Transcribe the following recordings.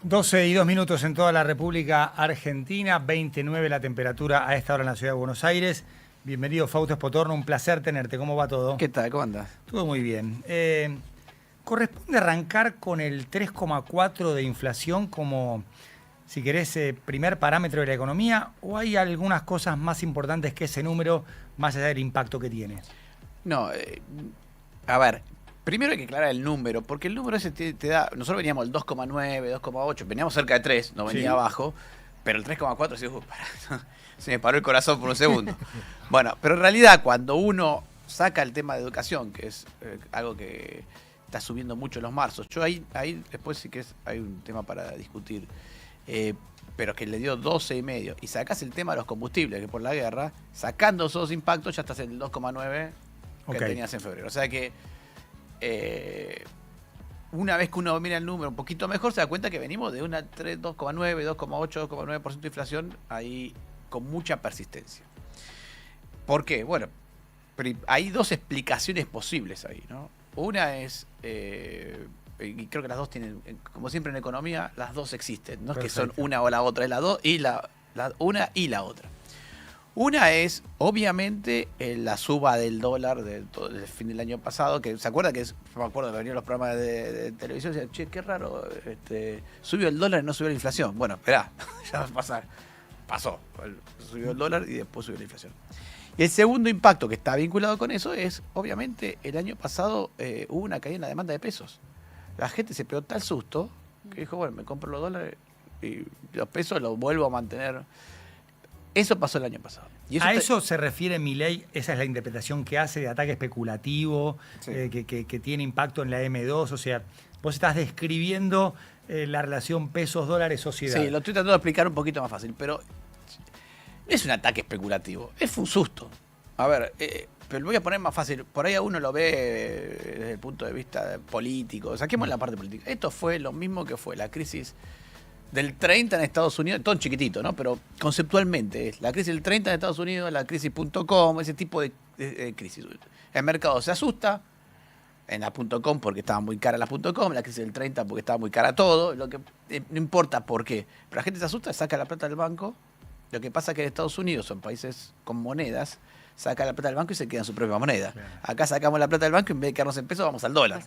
12:02 en toda la República Argentina, 29 la temperatura a esta hora en la ciudad de Buenos Aires. Bienvenido, Fausto Espotorno, un placer tenerte. ¿Cómo va todo? ¿Qué tal? ¿Cómo andás? Todo muy bien. ¿Corresponde arrancar con el 3,4 de inflación como, si querés, primer parámetro de la economía? ¿O hay algunas cosas más importantes que ese número, más allá del impacto que tiene? No, a ver, primero hay que aclarar el número, porque el número ese te da... Nosotros veníamos el 2,9, 2,8, veníamos cerca de 3, no venía abajo, pero el 3,4 se me paró el corazón por un segundo. Bueno, pero en realidad cuando uno saca el tema de educación, que es algo que está subiendo mucho en los marzos, yo ahí después sí que hay un tema para discutir, pero que le dio 12,5, y sacás el tema de los combustibles, que por la guerra, sacando esos impactos ya estás en el 2,9 que tenías en febrero. O sea que una vez que uno mira el número un poquito mejor, se da cuenta que venimos de una 2,9, 2,8, 2,9% de inflación ahí con mucha persistencia. ¿Por qué? Bueno, hay dos explicaciones posibles ahí, ¿no? Una es, y creo que las dos tienen, como siempre en economía, las dos existen, no es que son una o la otra, es la dos y una y la otra. Una es, obviamente, la suba del dólar del fin del año pasado, que se acuerda que me acuerdo que venían los programas de televisión y decían, che, qué raro, subió el dólar y no subió la inflación. Bueno, esperá, ya va a pasar. Pasó, subió el dólar y después subió la inflación. Y el segundo impacto que está vinculado con eso es, obviamente, el año pasado hubo una caída en la demanda de pesos. La gente se pegó tal susto que dijo, bueno, me compro los dólares y los pesos los vuelvo a mantener. Eso pasó el año pasado. Y eso se refiere Milei, esa es la interpretación que hace de ataque especulativo, sí. que tiene impacto en la M2, o sea, vos estás describiendo la relación pesos-dólares-sociedad. Sí, lo estoy tratando de explicar un poquito más fácil, pero no es un ataque especulativo, es un susto. A ver, pero lo voy a poner más fácil. Por ahí a uno lo ve desde el punto de vista político. Saquemos la parte política. Esto fue lo mismo que fue la crisis del 30 en Estados Unidos, todo chiquitito, ¿no? Pero conceptualmente es la crisis del 30 en Estados Unidos, la crisis.com, ese tipo de crisis. El mercado se asusta en la .com porque estaba muy cara la .com, la crisis del 30 porque estaba muy cara todo, lo que no importa por qué. Pero la gente se asusta, saca la plata del banco. Lo que pasa es que en Estados Unidos son países con monedas, saca la plata del banco y se queda en su propia moneda. Claro. Acá sacamos la plata del banco y en vez de quedarnos en pesos vamos al dólar.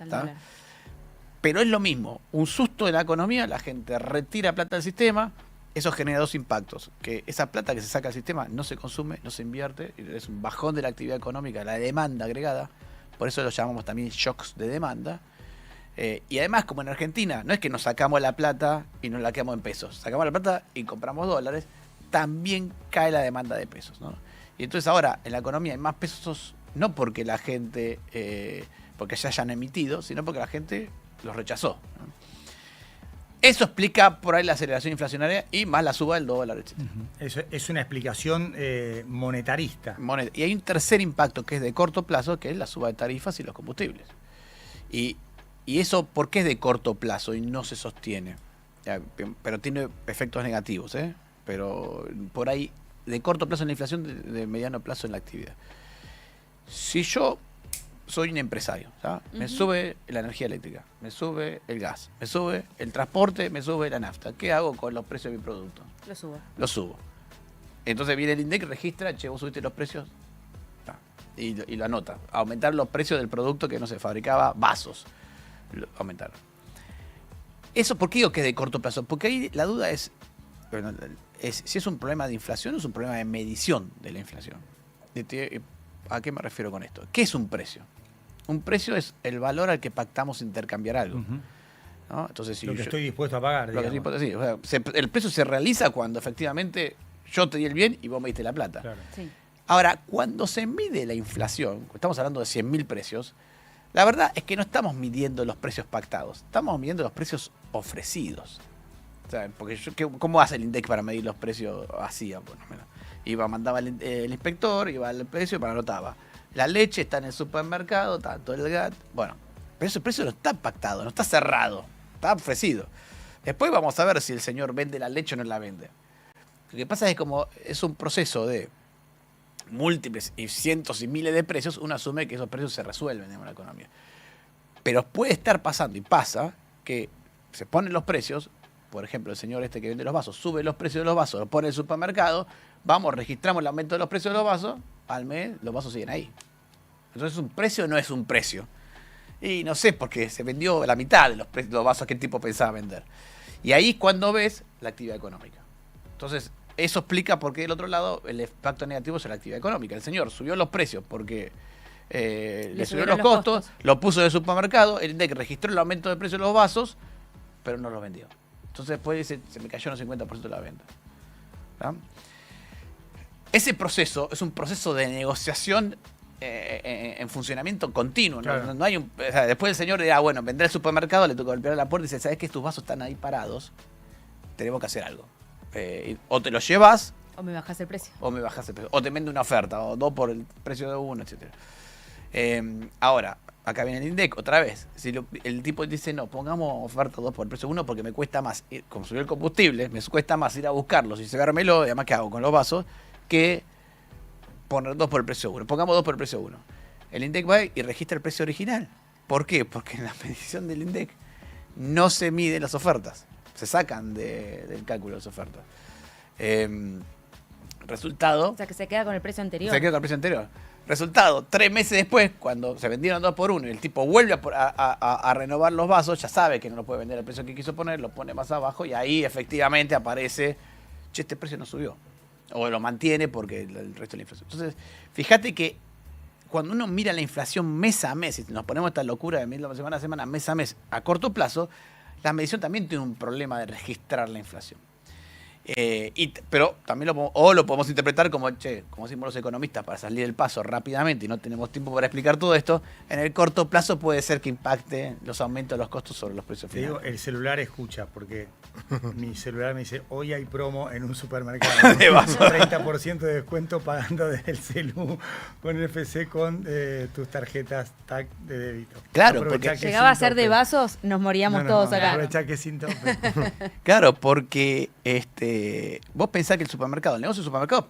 Pero es lo mismo, un susto en la economía, la gente retira plata del sistema, eso genera dos impactos, que esa plata que se saca del sistema no se consume, no se invierte, es un bajón de la actividad económica, la demanda agregada, por eso lo llamamos también shocks de demanda, y además como en Argentina, no es que nos sacamos la plata y nos la quedamos en pesos, sacamos la plata y compramos dólares, también cae la demanda de pesos, ¿no? Y entonces ahora en la economía hay más pesos, no porque la gente, porque se hayan emitido, sino porque la gente los rechazó, ¿no? Eso explica por ahí la aceleración inflacionaria y más la suba del dólar, etc. Eso es una explicación monetarista. Y hay un tercer impacto que es de corto plazo, que es la suba de tarifas y los combustibles. Y eso, ¿por qué es de corto plazo y no se sostiene? Pero tiene efectos negativos, ¿eh? Pero por ahí, de corto plazo en la inflación, de mediano plazo en la actividad. Si yo soy un empresario, ¿sabes? Me sube la energía eléctrica, me sube el gas, me sube el transporte, me sube la nafta. ¿Qué hago con los precios de mi producto? Lo subo. Entonces viene el INDEC, registra, che, vos subiste los precios, y lo anota. Aumentar los precios del producto que no se fabricaba, vasos. Aumentaron. ¿Eso por qué digo que es de corto plazo? Porque ahí la duda es si es un problema de inflación o es un problema de medición de la inflación. ¿A qué me refiero con esto? ¿Qué es un precio? Un precio es el valor al que pactamos intercambiar algo. ¿No? Entonces, si lo que estoy dispuesto a pagar. Sí, o sea, el precio se realiza cuando efectivamente yo te di el bien y vos me diste la plata. Claro. Sí. Ahora, cuando se mide la inflación, estamos hablando de 100.000 precios, la verdad es que no estamos midiendo los precios pactados, estamos midiendo los precios ofrecidos. O sea, porque ¿cómo hace el INDEC para medir los precios? Hacía, por lo menos. Mandaba el inspector, iba al precio y para anotaba. La leche está en el supermercado, tanto el gas. Bueno, pero ese precio no está pactado, no está cerrado, está ofrecido. Después vamos a ver si el señor vende la leche o no la vende. Lo que pasa es que como es un proceso de múltiples y cientos y miles de precios, uno asume que esos precios se resuelven en la economía. Pero puede estar pasando, y pasa, que se ponen los precios, por ejemplo, el señor este que vende los vasos, sube los precios de los vasos, los pone en el supermercado, vamos, registramos el aumento de los precios de los vasos, al mes los vasos siguen ahí. Entonces, ¿es un precio o no es un precio? Y no sé, porque se vendió la mitad de los vasos que el tipo pensaba vender. Y ahí es cuando ves la actividad económica. Entonces, eso explica por qué del otro lado el impacto negativo es la actividad económica. El señor subió los precios porque le subieron los costos, lo puso en el supermercado, el INDEC registró el aumento de precio de los vasos, pero no los vendió. Entonces después dice, se me cayó en un 50% de la venta. ¿Ah? Ese proceso es un proceso de negociación en funcionamiento continuo. Claro. No hay o sea, después el señor dirá, bueno, vendrá al supermercado, le toca golpear a la puerta y dice, ¿sabes que tus vasos están ahí parados? Tenemos que hacer algo. O te los llevas, O me bajás el precio. o me bajas el precio, o te vende una oferta, o 2 por el precio de uno, etcétera. Ahora, acá viene el INDEC, otra vez. Si el tipo dice, no, pongamos oferta 2 por el precio de uno porque me cuesta más, como subió el combustible, me cuesta más ir a buscarlos y cebármelo, y además, ¿qué hago con los vasos? Que poner 2 por el precio de uno. Pongamos 2 por el precio de uno. El INDEC va y registra el precio original. ¿Por qué? Porque en la medición del INDEC no se miden las ofertas. Se sacan del cálculo de las ofertas. Resultado. O sea, que se queda con el precio anterior. Se quedó con el precio anterior. Resultado, 3 meses después, cuando se vendieron 2 por 1 y el tipo vuelve a renovar los vasos, ya sabe que no lo puede vender al precio que quiso poner, lo pone más abajo y ahí efectivamente aparece, che, este precio no subió. O lo mantiene porque el resto de la inflación. Entonces, fíjate que cuando uno mira la inflación mes a mes, y nos ponemos esta locura de semana a semana, mes a mes, a corto plazo, la medición también tiene un problema de registrar la inflación. Pero también lo podemos interpretar como, che, como decimos los economistas, para salir del paso rápidamente y no tenemos tiempo para explicar todo esto, en el corto plazo puede ser que impacte los aumentos de los costos sobre los precios Te finales. digo, el celular escucha, porque mi celular me dice, hoy hay promo en un supermercado. De vaso. 30% de descuento pagando desde el celu con el FC con tus tarjetas TAC de débito. Claro, Aprovechá porque que Llegaba a sin ser de tope. vasos, nos moríamos todos acá. Aprovechá que sin tope. Claro, porque vos pensás que el supermercado, el negocio del supermercado,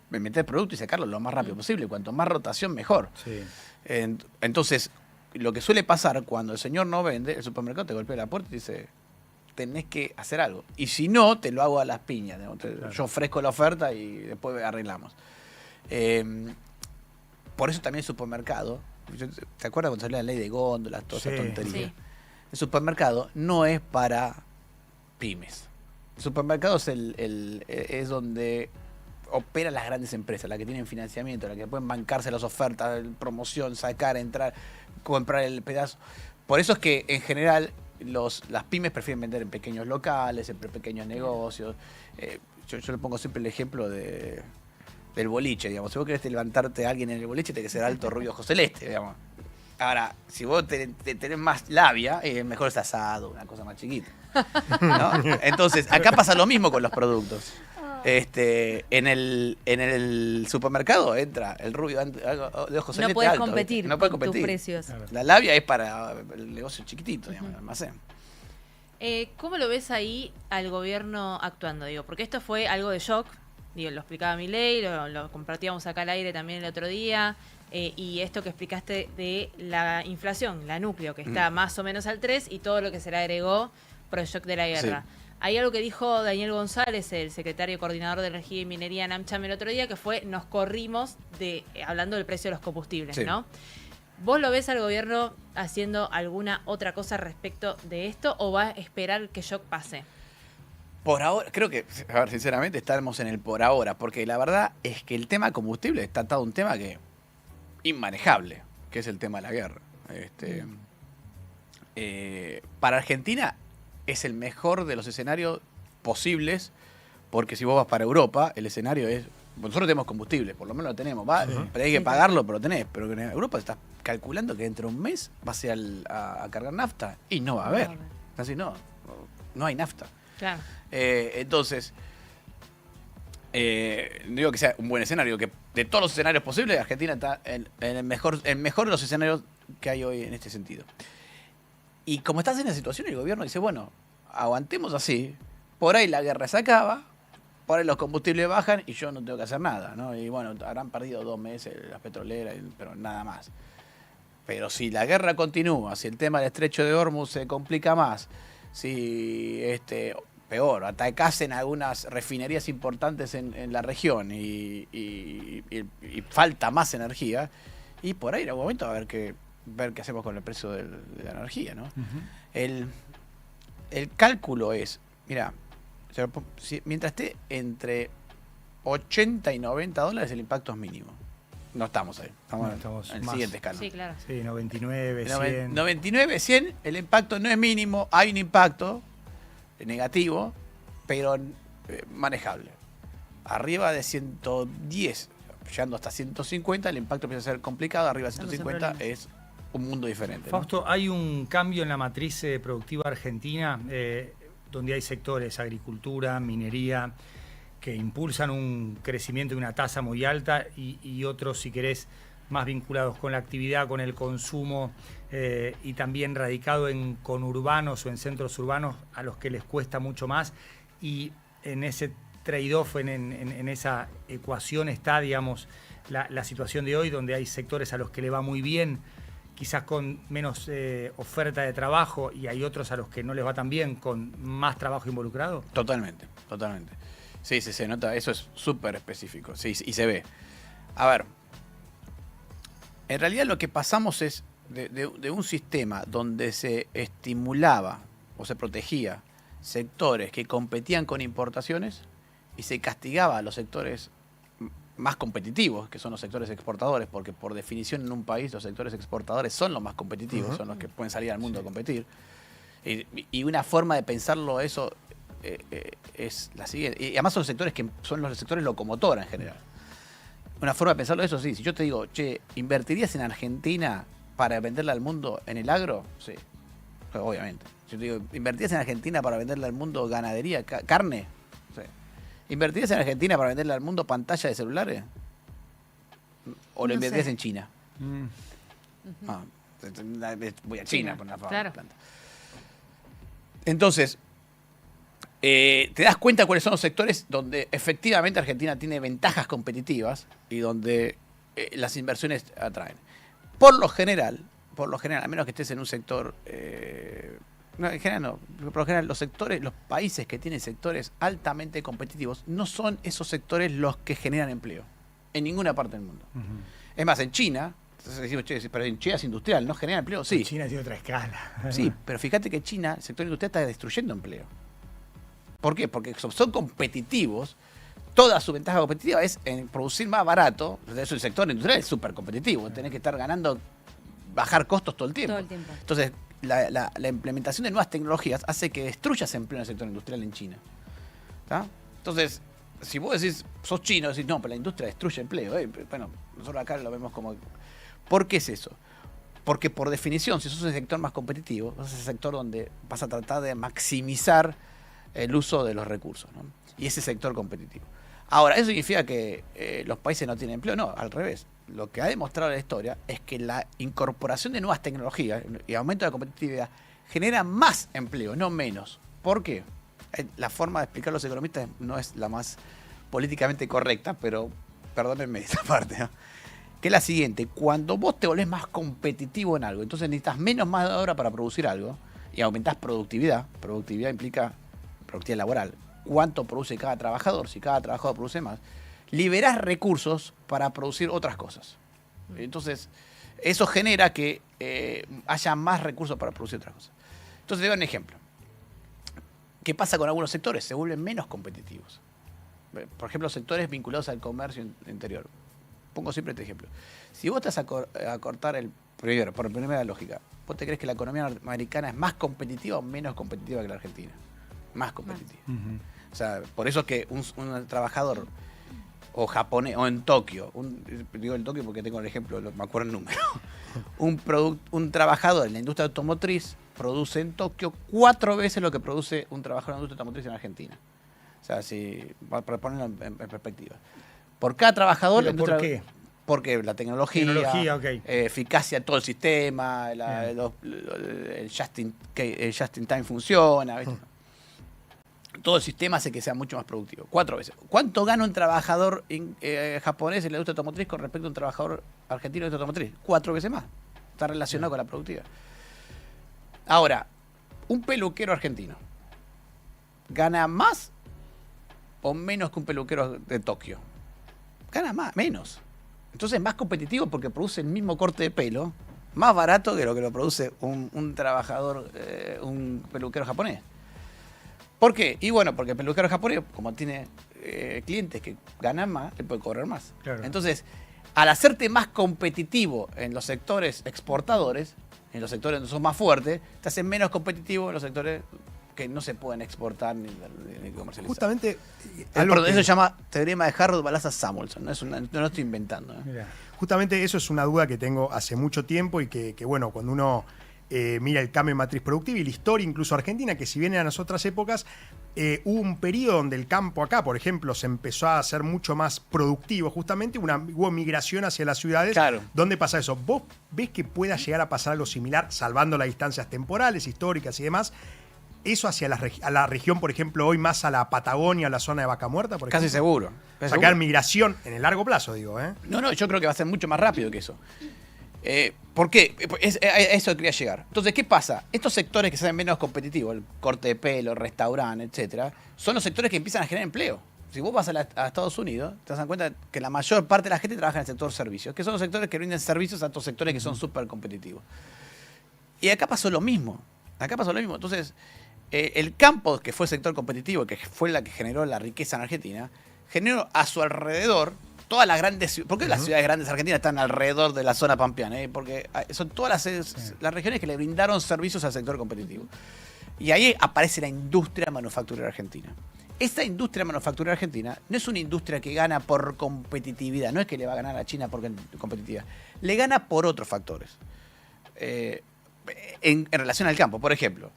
meter el producto y sacarlo lo más rápido posible. Cuanto más rotación, mejor. Sí. Entonces, lo que suele pasar cuando el señor no vende, el supermercado te golpea la puerta y dice, tenés que hacer algo. Y si no, te lo hago a las piñas. Claro. Yo ofrezco la oferta y después arreglamos. Por eso también el supermercado, ¿te acuerdas cuando salió la ley de góndolas, toda esa Sí. tontería? Sí. El supermercado no es para pymes. El supermercado es donde operan las grandes empresas, las que tienen financiamiento, las que pueden bancarse las ofertas, promoción, sacar, entrar, comprar el pedazo. Por eso es que en general las pymes prefieren vender en pequeños locales, en pequeños negocios. Yo le pongo siempre el ejemplo del boliche, digamos. Si vos querés levantarte a alguien en el boliche, tiene que ser alto, rubio, ojo celeste, digamos. Ahora, si vos tenés más labia, mejor es asado, una cosa más chiquita. ¿No? Entonces, acá pasa lo mismo con los productos. En el supermercado entra el rubio de ojos celeste No puedes alto, competir ¿viste? No puedes con tus competir. precios. Claro. La labia es para el negocio chiquitito, digamos, el almacén. ¿Cómo lo ves ahí al gobierno actuando? Digo, porque esto fue algo de shock. Digo, lo explicaba Milei, lo compartíamos acá al aire también el otro día. Y esto que explicaste de la inflación, la núcleo, que está más o menos al 3, y todo lo que se le agregó por el shock de la guerra. Sí. Hay algo que dijo Daniel González, el secretario coordinador de Energía y Minería en AmCham el otro día, que fue, nos corrimos hablando del precio de los combustibles, Sí. ¿no? ¿Vos lo ves al gobierno haciendo alguna otra cosa respecto de esto o va a esperar que shock pase? Por ahora, creo que, a ver, sinceramente, estamos en el por ahora, porque la verdad es que el tema combustible está atado a un tema que inmanejable, que es el tema de la guerra. Para Argentina es el mejor de los escenarios posibles, porque si vos vas para Europa, el escenario es, nosotros tenemos combustible, por lo menos lo tenemos, pero hay que pagarlo, pero lo tenés, pero en Europa estás calculando que dentro de un mes vas a ir a cargar nafta y no va a haber. Así no hay nafta. Claro. Entonces, digo que sea un buen escenario, que de todos los escenarios posibles, Argentina está en el mejor de los escenarios que hay hoy en este sentido. Y como estás en la situación, el gobierno dice, bueno, aguantemos así, por ahí la guerra se acaba, por ahí los combustibles bajan y yo no tengo que hacer nada, ¿no? Y bueno, habrán perdido 2 meses las petroleras, pero nada más. Pero si la guerra continúa, si el tema del estrecho de Hormuz se complica más, si peor, atacasen algunas refinerías importantes en la región y falta más energía, y por ahí en algún momento va a haber que ver qué hacemos con el precio de la energía, ¿no? El cálculo es, mira, mientras esté entre 80 y 90 dólares el impacto es mínimo. No estamos ahí, estamos en el siguiente escalón. Sí, claro. Sí, 99, 100. 99, 100, el impacto no es mínimo, hay un impacto negativo, pero manejable. Arriba de 110, llegando hasta 150, el impacto empieza a ser complicado, arriba de 150 es un mundo diferente, ¿no? Fausto, hay un cambio en la matriz productiva argentina, donde hay sectores, agricultura, minería, que impulsan un crecimiento de una tasa muy alta y otros, si querés, más vinculados con la actividad, con el consumo y también radicado en conurbanos o en centros urbanos a los que les cuesta mucho más. Y en ese trade-off, en esa ecuación está, digamos, la situación de hoy, donde hay sectores a los que le va muy bien, quizás con menos oferta de trabajo, y hay otros a los que no les va tan bien, con más trabajo involucrado. Totalmente, totalmente. Sí, se nota, eso es súper específico, sí, y se ve. A ver, en realidad lo que pasamos es de un sistema donde se estimulaba o se protegía sectores que competían con importaciones y se castigaba a los sectores más competitivos, que son los sectores exportadores, porque por definición en un país los sectores exportadores son los más competitivos, son los que pueden salir al mundo a competir. Y una forma de pensarlo eso es la siguiente. Y además son sectores que son los sectores locomotora en general. Una forma de pensarlo eso, sí. Si yo te digo, che, ¿invertirías en Argentina para venderla al mundo en el agro? Sí, obviamente. Si yo te digo, ¿invertirías en Argentina para venderle al mundo ganadería, carne? Sí. ¿Invertirías en Argentina para venderle al mundo pantalla de celulares? ¿O lo invertirías en China? Voy a China por una claro. planta. Entonces, te das cuenta cuáles son los sectores donde efectivamente Argentina tiene ventajas competitivas y donde las inversiones atraen. Por lo general, a menos que estés en un sector... no, en general no. Por lo general, los países que tienen sectores altamente competitivos no son esos sectores los que generan empleo. En ninguna parte del mundo. Es más, en China... Entonces decimos, che, pero en China es industrial, ¿no genera empleo? Sí. China tiene otra escala. Sí, pero fíjate que China, el sector industrial está destruyendo empleo. ¿Por qué? Porque son competitivos. Toda su ventaja competitiva es en producir más barato. Eso, el sector industrial es súper competitivo. Tenés que estar ganando, bajar costos todo el tiempo. Entonces, la implementación de nuevas tecnologías hace que destruyas empleo en el sector industrial en China. ¿Tá? Entonces, si vos decís, sos chino, decís, no, pero la industria destruye empleo. Bueno, nosotros acá lo vemos como... ¿Por qué es eso? Porque por definición, si sos el sector más competitivo, sos el sector donde vas a tratar de maximizar el uso de los recursos, ¿no? Y ese sector competitivo. Ahora, ¿eso significa que los países no tienen empleo? No, al revés. Lo que ha demostrado la historia es que la incorporación de nuevas tecnologías y aumento de la competitividad genera más empleo, no menos. ¿Por qué? La forma de explicar a los economistas no es la más políticamente correcta, pero perdónenme esa parte, ¿no? Que es la siguiente: cuando vos te volvés más competitivo en algo, entonces necesitas menos mano de obra para producir algo y aumentás productividad. Productividad implica productividad laboral. ¿Cuánto produce cada trabajador? Si cada trabajador produce más, liberás recursos para producir otras cosas. Entonces, eso genera que haya más recursos para producir otras cosas. Entonces, te doy un ejemplo. ¿Qué pasa con algunos sectores? Se vuelven menos competitivos. Por ejemplo, sectores vinculados al comercio interior. Pongo siempre este ejemplo. Si vos te vas a cortar por primera lógica, ¿vos te crees que la economía americana es más competitiva o menos competitiva que la argentina? Más competitiva. O sea, por eso es que un trabajador o japonés, o en Tokio, digo en Tokio porque tengo el ejemplo, me acuerdo el número, un trabajador en la industria automotriz produce en Tokio 4 veces lo que produce un trabajador en la industria automotriz en Argentina. O sea, para ponerlo en perspectiva. Por cada trabajador... ¿Pero por qué? Porque la tecnología, okay. Eficacia de todo el sistema, el just in time funciona, ¿viste? Todo el sistema hace que sea mucho más productivo. 4 veces. ¿Cuánto gana un trabajador japonés en la industria automotriz con respecto a un trabajador argentino en la industria automotriz? 4 veces más. Está relacionado con la productividad. Ahora, un peluquero argentino gana más o menos que un peluquero de Tokio. Gana más, menos. Entonces es más competitivo porque produce el mismo corte de pelo, más barato que lo produce un trabajador, un peluquero japonés. ¿Por qué? Y bueno, porque el peluquero japonés, como tiene clientes que ganan más, le puede cobrar más. Claro. Entonces, al hacerte más competitivo en los sectores exportadores, en los sectores donde son más fuertes, te hacen menos competitivo en los sectores que no se pueden exportar ni comercializar. Justamente, Eso se llama teorema de Harold Balazs Samuelson, no lo estoy inventando. Mirá. Justamente eso es una duda que tengo hace mucho tiempo y que bueno, cuando uno mira el cambio en matriz productiva y la historia incluso argentina, que si bien eran las otras épocas, hubo un periodo donde el campo acá, por ejemplo, se empezó a hacer mucho más productivo, justamente hubo migración hacia las ciudades. Claro. ¿Dónde pasa eso? ¿Vos ves que pueda llegar a pasar algo similar, salvando las distancias temporales, históricas y demás? Eso hacia a la región, por ejemplo, hoy más a la Patagonia, a la zona de Vaca Muerta, por ejemplo. Casi seguro. O sea, que hay migración en el largo plazo, digo, ¿eh? No, yo creo que va a ser mucho más rápido que eso. ¿Por qué? A eso quería llegar. Entonces, ¿qué pasa? Estos sectores que se hacen menos competitivos, el corte de pelo, el restaurante, etcétera, son los sectores que empiezan a generar empleo. Si vos vas a Estados Unidos, te das cuenta que la mayor parte de la gente trabaja en el sector servicios, que son los sectores que brindan servicios a estos sectores que son súper competitivos. Y acá pasó lo mismo. Entonces, el campo, que fue el sector competitivo, que fue la que generó la riqueza en Argentina, generó a su alrededor todas las grandes ciudades. ¿Por qué las ciudades grandes argentinas están alrededor de la zona pampeana? Porque son todas las regiones que le brindaron servicios al sector competitivo. Y ahí aparece la industria manufacturera argentina. Esta industria manufacturera argentina no es una industria que gana por competitividad, no es que le va a ganar a China por competitividad, le gana por otros factores. En relación al campo, por ejemplo,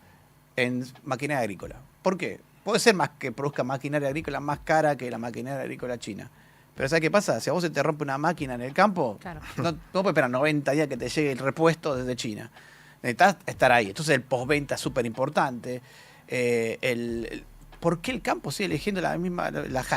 en maquinaria agrícola. ¿Por qué? Puede ser más que produzca maquinaria agrícola más cara que la maquinaria agrícola china. Pero ¿sabes qué pasa? Si a vos se te rompe una máquina en el campo, Claro. no puedes esperar 90 días que te llegue el repuesto desde China. Necesitas estar ahí. Entonces el postventa es súper importante. ¿Por qué el campo sigue eligiendo la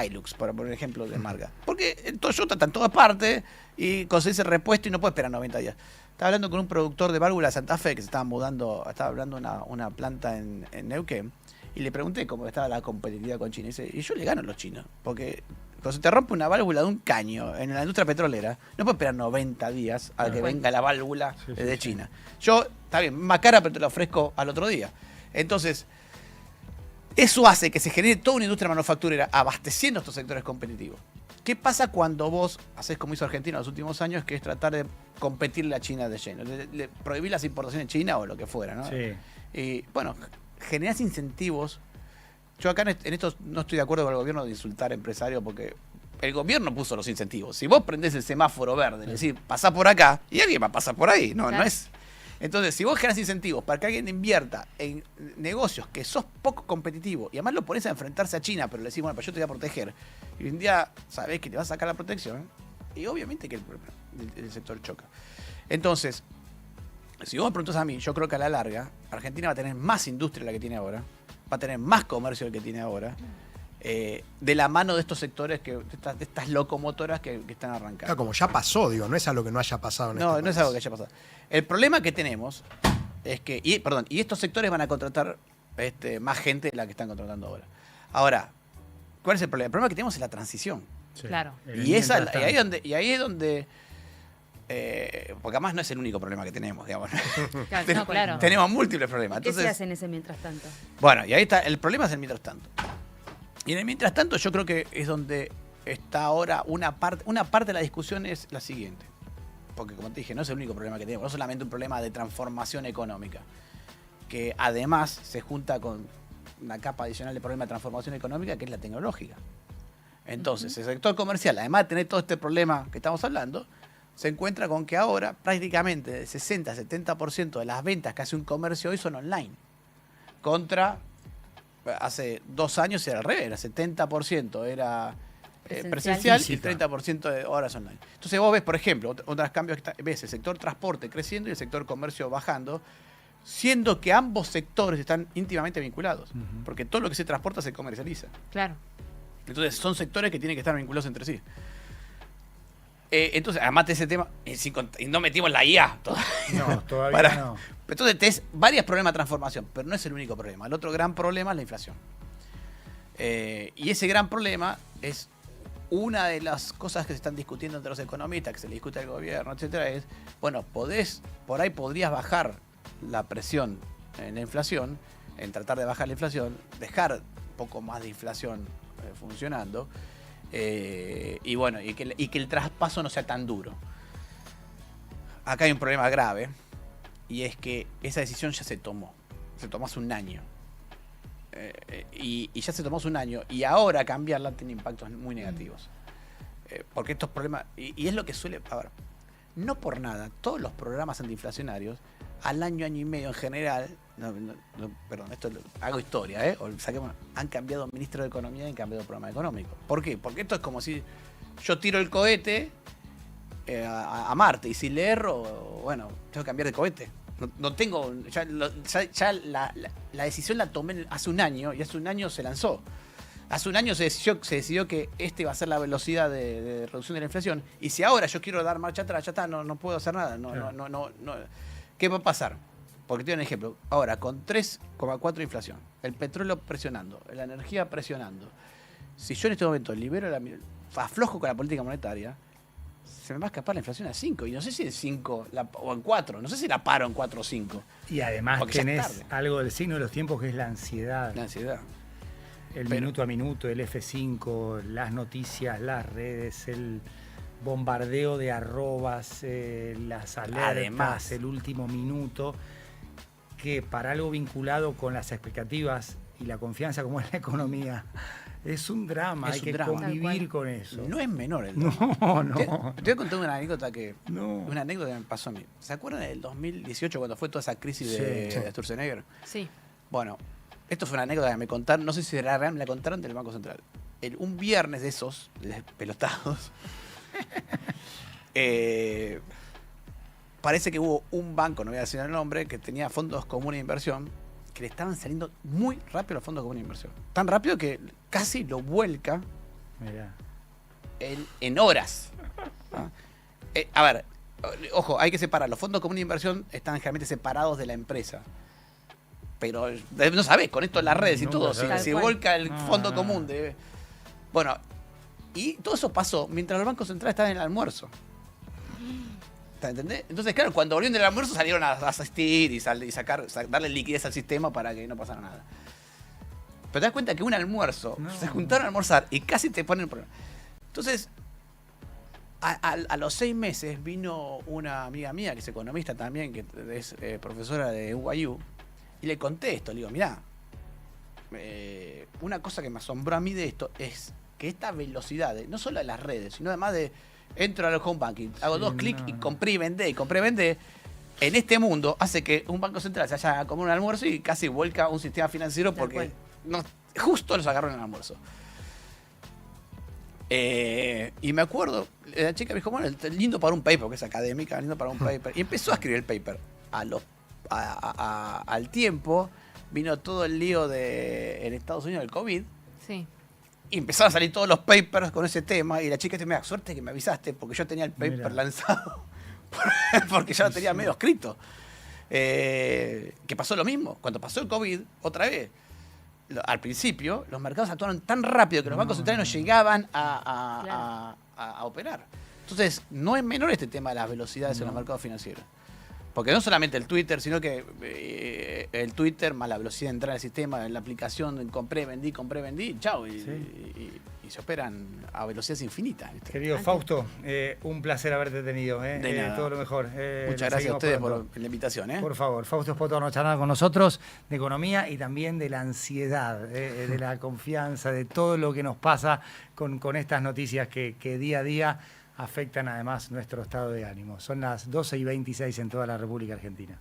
Hilux, por ejemplo, de marca? Porque el Toyota está en todas partes y conseguís el repuesto y no puedes esperar 90 días. Estaba hablando con un productor de válvulas de Santa Fe que se estaba mudando, estaba hablando una planta en Neuquén, y le pregunté cómo estaba la competitividad con China. Y dice, y yo le gano a los chinos, porque cuando se te rompe una válvula de un caño en la industria petrolera, no puedes esperar 90 días a que venga la válvula de China. Yo, está bien, más cara, pero te la ofrezco al otro día. Entonces, eso hace que se genere toda una industria manufacturera abasteciendo estos sectores competitivos. ¿Qué pasa cuando vos haces como hizo Argentina en los últimos años, que es tratar de competirle a China de lleno? Le prohibir las importaciones de China o lo que fuera, ¿no? Sí. Y bueno, generás incentivos. Yo acá en esto no estoy de acuerdo con el gobierno de insultar a empresarios, porque el gobierno puso los incentivos. Si vos prendés el semáforo verde, es decir, pasá por acá, y alguien va a pasar por ahí. No, Claro. no es. Entonces, si vos generás incentivos para que alguien invierta en negocios que sos poco competitivo y además lo pones a enfrentarse a China, pero le decís, bueno, pero yo te voy a proteger, y un día sabés que te vas a sacar la protección, y obviamente que el sector choca. Entonces, si vos me preguntás a mí, yo creo que a la larga Argentina va a tener más industria de la que tiene ahora, va a tener más comercio del que tiene ahora, de la mano de estos sectores, de estas locomotoras que están arrancando. Claro, como ya pasó, digo, no es algo que no haya pasado en este No es país. algo que haya pasado. El problema que tenemos es que, y estos sectores van a contratar más gente de la que están contratando ahora. Ahora, ¿cuál es el problema? El problema que tenemos es la transición. Sí. Claro. El Y mientras ahí tanto. es donde porque además no es el único problema que tenemos, digamos. Claro, no, claro. Tenemos múltiples problemas. ¿Qué se Entonces, hace en ese mientras tanto? bueno, y ahí está, el problema es el mientras tanto. Y en el mientras tanto yo creo que es donde está ahora una parte de la discusión es la siguiente. Porque como te dije, no es el único problema que tenemos, no es solamente un problema de transformación económica, que además se junta con una capa adicional de problema de transformación económica, que es la tecnológica. Entonces, el sector comercial, además de tener todo este problema que estamos hablando, se encuentra con que ahora prácticamente el 60-70% de las ventas que hace un comercio hoy son online. Contra hace 2 años era al revés, era 70% era presencial y el 30% de horas online. Entonces vos ves, por ejemplo, otros cambios que ves el sector transporte creciendo y el sector comercio bajando, siendo que ambos sectores están íntimamente vinculados, porque todo lo que se transporta se comercializa. Claro. Entonces son sectores que tienen que estar vinculados entre sí. Entonces, además de ese tema, y no metimos la IA todavía. No, todavía no. Entonces tenés varios problemas de transformación, pero no es el único problema. El otro gran problema es la inflación. Y ese gran problema es una de las cosas que se están discutiendo entre los economistas, que se le discute al gobierno, etcétera, es, bueno, por ahí podrías bajar la presión en la inflación, en tratar de bajar la inflación, dejar un poco más de inflación funcionando, y bueno, y que el traspaso no sea tan duro. Acá hay un problema grave, y es que esa decisión ya se tomó hace un año. Y ya se tomó hace un año, y ahora cambiarla tiene impactos muy negativos. Porque estos problemas, y es lo que suele, a ver, no por nada, todos los programas antiinflacionarios, al año y medio en general, perdón, esto hago historia, han cambiado ministro de Economía y han cambiado programa económico. ¿Por qué? Porque esto es como si yo tiro el cohete a Marte, y si le erro, bueno, tengo que cambiar de cohete. No tengo, ya la decisión la tomé hace un año, y hace un año se lanzó. Hace un año se decidió que este va a ser la velocidad de reducción de la inflación, y si ahora yo quiero dar marcha atrás, ya está, no puedo hacer nada. No. ¿Qué va a pasar? Porque te doy un ejemplo. Ahora, con 3,4 de inflación, el petróleo presionando, la energía presionando, si yo en este momento aflojo con la política monetaria, se me va a escapar la inflación a 5. Y no sé si en 5 o en 4. No sé si la paro en 4 o 5. Y además porque tenés algo del signo de los tiempos, que es la ansiedad. La ansiedad. Minuto a minuto, el F5, las noticias, las redes, el bombardeo de arrobas, las alertas, además, el último minuto, que para algo vinculado con las expectativas y la confianza como es la economía, es un drama, hay que convivir con eso. No es menor el drama. No. Te voy a contar una anécdota que me pasó a mí. ¿Se acuerdan del 2018 cuando fue toda esa crisis de Sturzenegger? Sí. Bueno, esto fue una anécdota que me contaron, no sé si era real, me la contaron del Banco Central. Un viernes de esos, pelotados, parece que hubo un banco, no voy a decir el nombre, que tenía fondos comunes de inversión, que le estaban saliendo muy rápido los fondos comunes de inversión. Tan rápido que casi lo vuelca en horas. A ver, ojo, hay que separar. Los fondos comunes de inversión están generalmente separados de la empresa. Pero no sabés, con esto en las redes y todo, si vuelca el fondo común de... Bueno, y todo eso pasó mientras los bancos centrales estaban en el almuerzo. ¿Entendés? Entonces, claro, cuando volvieron del almuerzo salieron a asistir y darle liquidez al sistema para que no pasara nada. Pero te das cuenta que un almuerzo, se juntaron a almorzar y casi te ponen problema. Entonces, a los 6 meses vino una amiga mía, que es economista también, que es profesora de NYU, y le conté esto. Le digo, mirá, una cosa que me asombró a mí de esto es que esta velocidad, no solo de las redes, sino además de entro al home banking, hago 2 clics y compré y vendé, en este mundo hace que un banco central se haya comido un almuerzo y casi vuelca un sistema financiero porque justo los agarró en el almuerzo. Y me acuerdo, la chica me dijo, bueno, lindo para un paper, porque es académica, lindo para un paper. Y empezó a escribir el paper. Al tiempo vino todo el lío en Estados Unidos del COVID. Sí. Y empezaron a salir todos los papers con ese tema. Y la chica me da suerte que me avisaste, porque yo tenía el paper lanzado. Porque ya lo tenía medio escrito. Que pasó lo mismo. Cuando pasó el COVID, otra vez, al principio, los mercados actuaron tan rápido que los bancos centrales no llegaban a operar. Entonces, no es menor este tema de las velocidades en los mercados financieros. Porque no solamente el Twitter, sino que el Twitter más la velocidad de entrar al sistema, en la aplicación, compré, vendí, chao. Y se operan a velocidades infinitas. ¿Viste? Querido Fausto, un placer haberte tenido. De nada. Todo lo mejor. Muchas gracias a ustedes por la invitación. Por favor, Fausto Espotorno charlando con nosotros de economía y también de la ansiedad, de la confianza, de todo lo que nos pasa con estas noticias que día a día afectan además nuestro estado de ánimo. Son las 12:26 en toda la República Argentina.